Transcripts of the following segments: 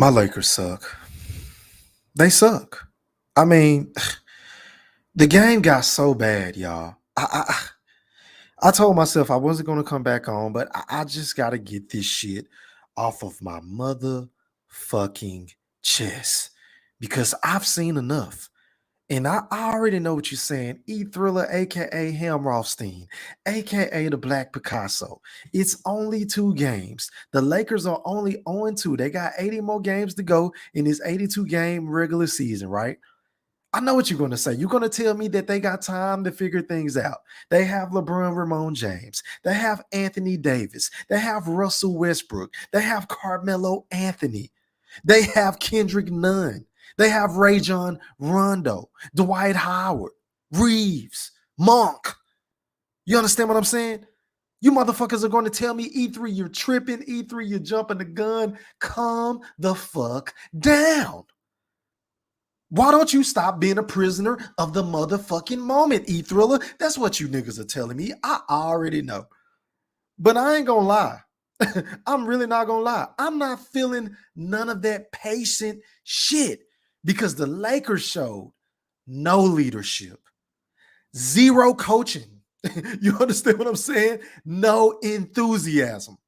My Lakers suck. They suck. I mean, the game got so bad, y'all. I told myself I wasn't going to come back on, but I just got to get this shit off of my motherfucking chest because I've seen enough. And I already know what you're saying. E Thriller, aka Ham Rothstein, aka the Black Picasso. It's only 2 games. The Lakers are only 0-2. They got 80 more games to go in this 82 game regular season, right? I know what you're going to say. You're going to tell me that they got time to figure things out. They have LeBron Ramon James. They have Anthony Davis. They have Russell Westbrook. They have Carmelo Anthony. They have Kendrick Nunn. They have Rajon Rondo, Dwight Howard, Reeves, Monk. You understand what I'm saying? You motherfuckers are going to tell me E3, you're tripping. E3, you're jumping the gun. Calm the fuck down. Why don't you stop being a prisoner of the motherfucking moment, E-Thriller? That's what you niggas are telling me. I already know. But I ain't gonna lie. I'm really not gonna lie. I'm not feeling none of that patient shit because the Lakers showed no leadership, zero coaching. You understand what I'm saying? No enthusiasm.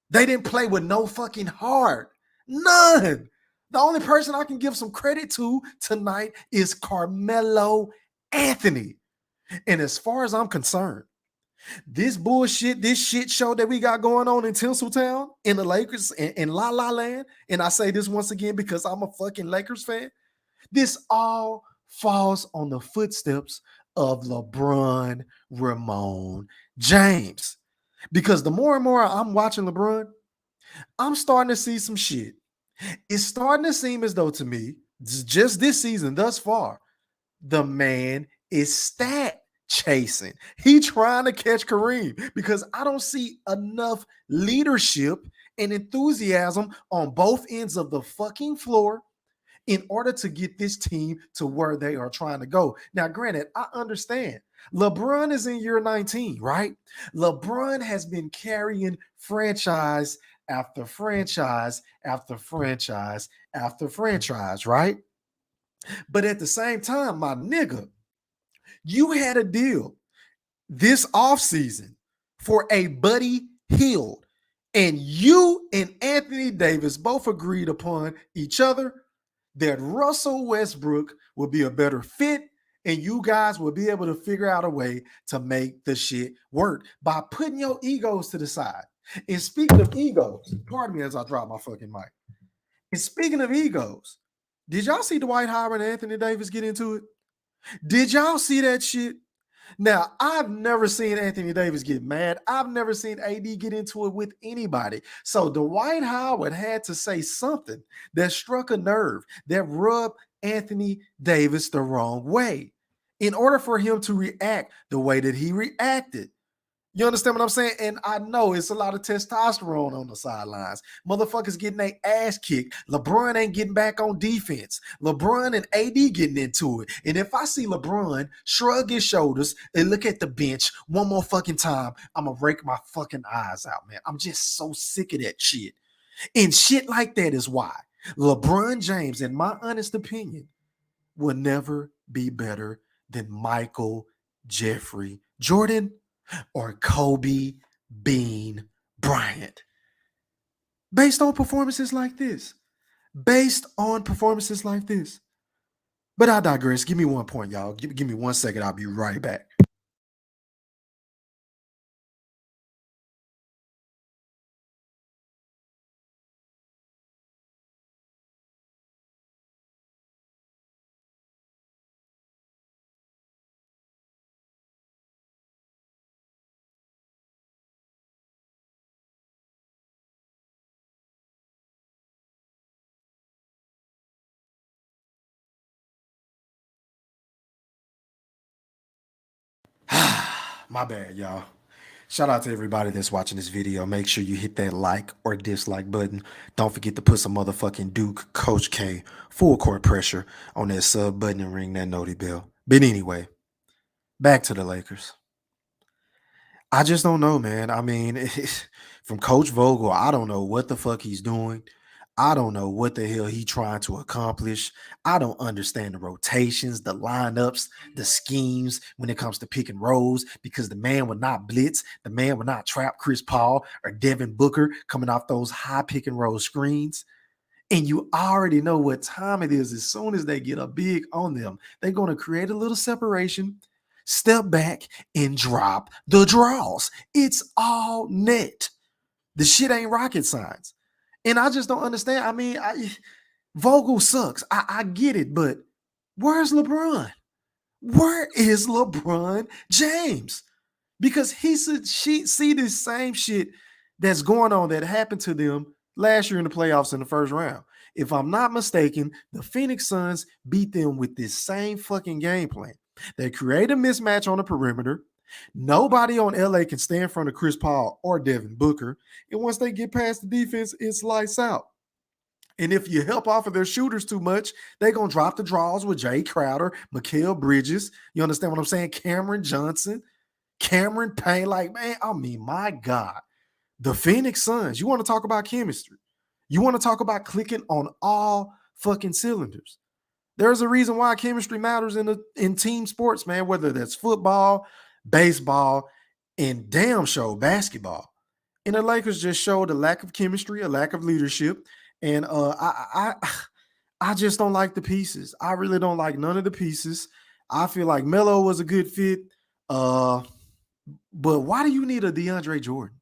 They didn't play with no fucking heart. None. The only person I can give some credit to tonight is Carmelo Anthony. And as far as I'm concerned, this bullshit, this shit show that we got going on in Tinseltown, in the Lakers, in La La Land, and I say this once again because I'm a fucking Lakers fan, this all falls on the footsteps of LeBron Ramon James. Because the more and more I'm watching LeBron, I'm starting to see some shit. It's starting to seem as though to me, just this season thus far, the man is stat chasing. He trying to catch Kareem because I don't see enough leadership and enthusiasm on both ends of the fucking floor in order to get this team to where they are trying to go. Now, granted, I understand. LeBron is in year 19, right? LeBron has been carrying franchise after franchise after franchise after franchise, right? But at the same time, my nigga, you had a deal this offseason for a Buddy Hield, and you and Anthony Davis both agreed upon each other that Russell Westbrook will be a better fit and you guys will be able to figure out a way to make the shit work by putting your egos to the side. And speaking of egos, pardon me as I drop my fucking mic. And speaking of egos, did y'all see Dwight Howard and Anthony Davis get into it? Did y'all see that shit? Now, I've never seen Anthony Davis get mad. I've never seen AD get into it with anybody. So Dwight Howard had to say something that struck a nerve, that rubbed Anthony Davis the wrong way in order for him to react the way that he reacted. You understand what I'm saying? And I know it's a lot of testosterone on the sidelines. Motherfuckers getting their ass kicked. LeBron ain't getting back on defense. LeBron and AD getting into it. And if I see LeBron shrug his shoulders and look at the bench one more fucking time, I'm going to rake my fucking eyes out, man. I'm just so sick of that shit. And shit like that is why LeBron James, in my honest opinion, will never be better than Michael Jeffrey Jordan or Kobe Bean Bryant. Based on performances like this. Based on performances like this. But I digress. Give me one point, y'all. Give me 1 second. I'll be right back. My bad, y'all. Shout out to everybody that's watching this video. Make sure you hit that like or dislike button. Don't forget to put some motherfucking Duke Coach K full court pressure on that sub button and ring that noti bell. But anyway, back to the Lakers. I just don't know, man. I mean, from Coach Vogel, I don't know what the fuck he's doing. I don't know what the hell he trying to accomplish. I don't understand the rotations, the lineups, the schemes when it comes to pick and rolls because the man would not blitz. The man would not trap Chris Paul or Devin Booker coming off those high pick and roll screens. And you already know what time it is. As soon as they get a big on them, they're going to create a little separation, step back, and drop the draws. It's all net. The shit ain't rocket science. And I just don't understand. I mean, Vogel sucks. I get it, but where's LeBron? Where is LeBron James? Because she see this same shit that's going on that happened to them last year in the playoffs in the first round. If I'm not mistaken, the Phoenix Suns beat them with this same fucking game plan. They create a mismatch on the perimeter. Nobody on LA can stand in front of Chris Paul or Devin Booker. And once they get past the defense, it's lights out. And if you help off of their shooters too much, they're going to drop the draws with Jay Crowder, Mikal Bridges. You understand what I'm saying? Cameron Johnson, Cameron Payne. Like, man, I mean, my God. The Phoenix Suns, you want to talk about chemistry. You want to talk about clicking on all fucking cylinders. There's a reason why chemistry matters in team sports, man, whether that's football, baseball, and damn show basketball. And the Lakers just showed a lack of chemistry, a lack of leadership. And I just don't like the pieces. I really don't like none of the pieces. I feel like Melo was a good fit. But why do you need a DeAndre Jordan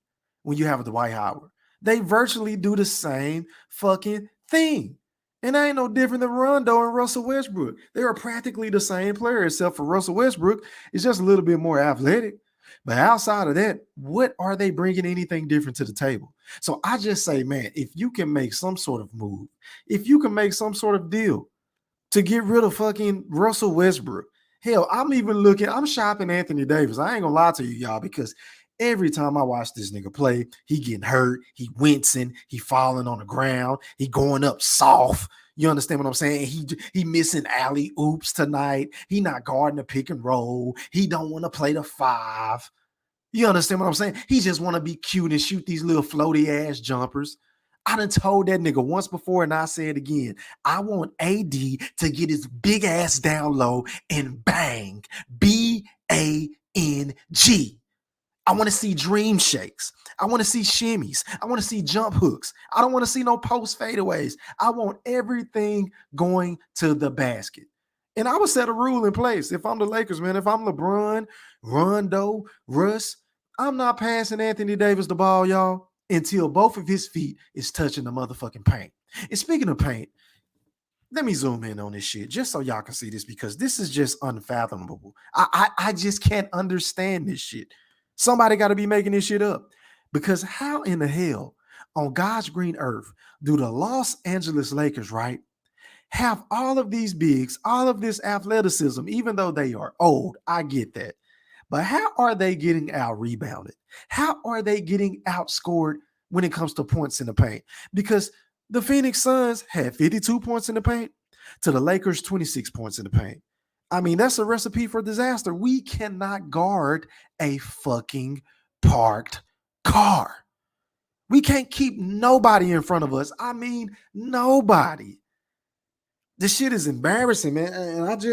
when you have a Dwight Howard? They virtually do the same fucking thing. And that ain't no different than Rondo and Russell Westbrook. They are practically the same player, except for Russell Westbrook is just a little bit more athletic. But outside of that, what are they bringing anything different to the table? So I just say, man, if you can make some sort of move, if you can make some sort of deal to get rid of fucking Russell Westbrook, hell, I'm shopping Anthony Davis. I ain't gonna lie to you, y'all, because every time I watch this nigga play, he getting hurt, he wincing, he falling on the ground, he going up soft. You understand what I'm saying? He missing alley oops tonight. He not guarding the pick and roll. He don't want to play the five. You understand what I'm saying? He just want to be cute and shoot these little floaty ass jumpers. I done told that nigga once before and I say it again. I want AD to get his big ass down low and bang. BANG. I want to see dream shakes. I want to see shimmies. I want to see jump hooks. I don't want to see no post fadeaways. I want everything going to the basket. And I would set a rule in place. If I'm the Lakers, man, if I'm LeBron, Rondo, Russ, I'm not passing Anthony Davis the ball, y'all, until both of his feet is touching the motherfucking paint. And speaking of paint, let me zoom in on this shit just so y'all can see this because this is just unfathomable. I just can't understand this shit. Somebody got to be making this shit up because how in the hell on God's green earth do the Los Angeles Lakers, right, have all of these bigs, all of this athleticism, even though they are old? I get that. But how are they getting out rebounded? How are they getting outscored when it comes to points in the paint? Because the Phoenix Suns had 52 points in the paint to the Lakers 26 points in the paint. I mean, that's a recipe for disaster. We cannot guard a fucking parked car. We can't keep nobody in front of us. I mean, nobody. This shit is embarrassing, man. And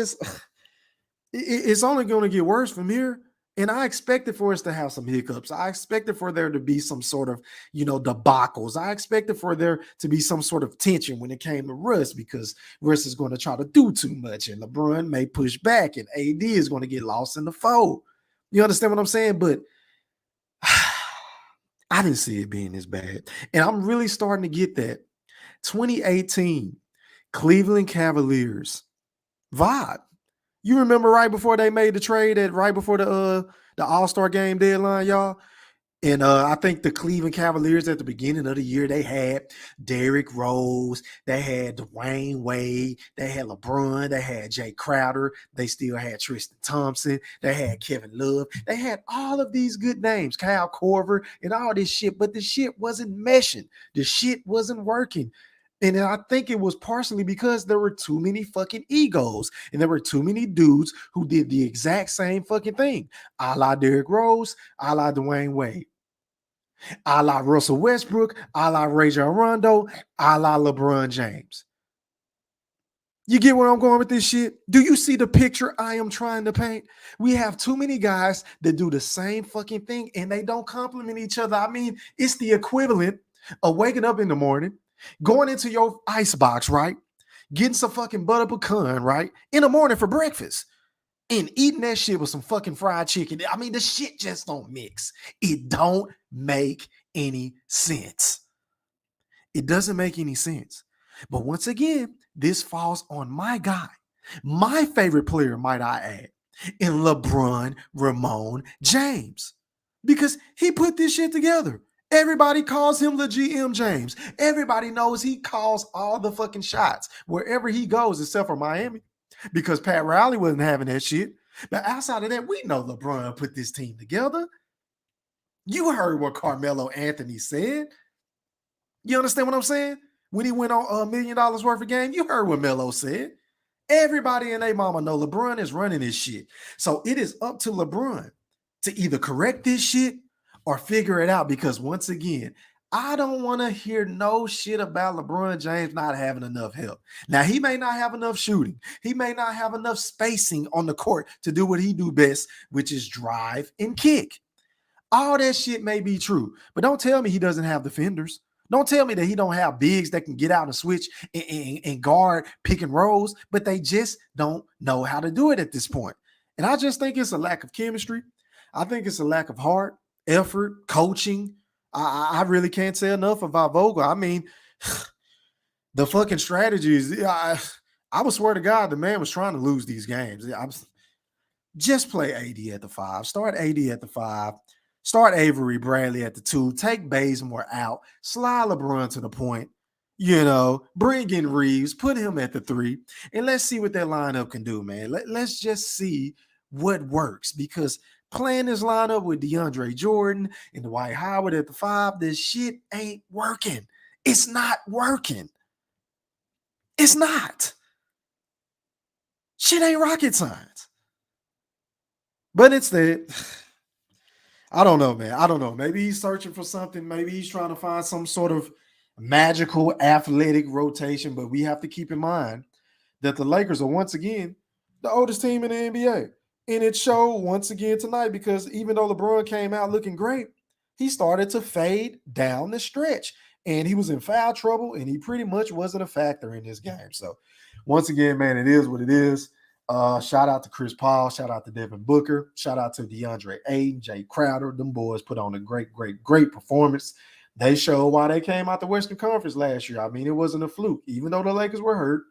it's only going to get worse from here. And I expected for us to have some hiccups. I expected for there to be some sort of, debacles. I expected for there to be some sort of tension when it came to Russ because Russ is going to try to do too much and LeBron may push back and AD is going to get lost in the fold. You understand what I'm saying? But I didn't see it being this bad. And I'm really starting to get that 2018 Cleveland Cavaliers vibe. You remember right before they made the trade right before the All-Star game deadline, y'all? And I think the Cleveland Cavaliers at the beginning of the year, they had Derrick Rose, they had Dwayne Wade, they had LeBron, they had Jay Crowder, they still had Tristan Thompson, they had Kevin Love, they had all of these good names, Kyle Korver, and all this shit, but the shit wasn't meshing. The shit wasn't working. And I think it was partially because there were too many fucking egos and there were too many dudes who did the exact same fucking thing, a la Derrick Rose, a la Dwayne Wade. A la Russell Westbrook, a la Rajon Rondo, a la LeBron James. You get where I'm going with this shit? Do you see the picture I am trying to paint? We have too many guys that do the same fucking thing and they don't complement each other. I mean, it's the equivalent of waking up in the morning, going into your ice box, right? Getting some fucking butter pecan, right? In the morning for breakfast and eating that shit with some fucking fried chicken. I mean, the shit just don't mix. It don't make any sense. It doesn't make any sense. But once again, this falls on my guy, my favorite player, might I add, in LeBron Ramon James, because he put this shit together. Everybody calls him the GM James. Everybody knows he calls all the fucking shots wherever he goes, except for Miami, because Pat Riley wasn't having that shit. But outside of that, we know LeBron put this team together. You heard what Carmelo Anthony said. You understand what I'm saying? When he went on $1 million worth of game, you heard what Melo said. Everybody and their mama know LeBron is running this shit. So it is up to LeBron to either correct this shit or figure it out. Because once again, I don't want to hear no shit about LeBron James not having enough help. Now, he may not have enough shooting. He may not have enough spacing on the court to do what he do best, which is drive and kick. All that shit may be true, but don't tell me he doesn't have defenders. Don't tell me that he don't have bigs that can get out and switch and guard pick and rolls, but they just don't know how to do it at this point. And I just think it's a lack of chemistry. I think it's a lack of heart, effort, coaching. I really can't say enough about Vogel. I mean, the fucking strategies. I would swear to God, the man was trying to lose these games. Just play AD at the 5. Start AD at the 5. Start Avery Bradley at the 2. Take Bazemore out. Slide LeBron to the point. Bring in Reeves. Put him at the 3. And let's see what that lineup can do, man. Let's just see what works. Because playing this lineup with DeAndre Jordan and Dwight Howard at the 5, this shit ain't working. It's not working. It's not. Shit ain't rocket science. But instead, I don't know, man. I don't know. Maybe he's searching for something. Maybe he's trying to find some sort of magical athletic rotation. But we have to keep in mind that the Lakers are once again the oldest team in the NBA. And it showed once again tonight because even though LeBron came out looking great, he started to fade down the stretch. And he was in foul trouble, and he pretty much wasn't a factor in this game. So once again, man, it is what it is. Shout out to Chris Paul. Shout out to Devin Booker. Shout out to DeAndre Ayton, Jay Crowder. Them boys put on a great, great, great performance. They showed why they came out the Western Conference last year. I mean, it wasn't a fluke. Even though the Lakers were hurt,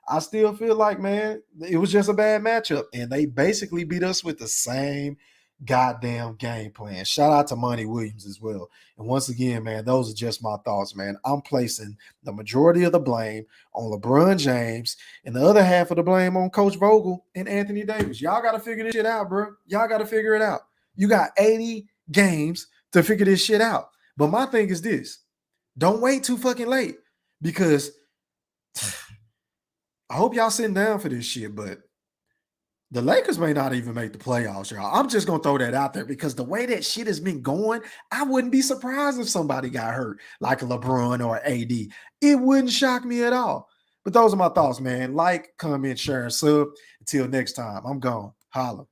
I still feel like, man, it was just a bad matchup. And they basically beat us with the same goddamn game plan. Shout out to Monty Williams as well. And once again, man, those are just my thoughts, man. I'm placing the majority of the blame on LeBron James and the other half of the blame on Coach Vogel and Anthony Davis. Y'all got to figure this shit out, bro. Y'all got to figure it out. You got 80 games to figure this shit out. But my thing is this. Don't wait too fucking late because I hope y'all sitting down for this shit, but the Lakers may not even make the playoffs, y'all. I'm just going to throw that out there because the way that shit has been going, I wouldn't be surprised if somebody got hurt like LeBron or AD. It wouldn't shock me at all. But those are my thoughts, man. Like, comment, share, and sub. Until next time, I'm gone. Holla.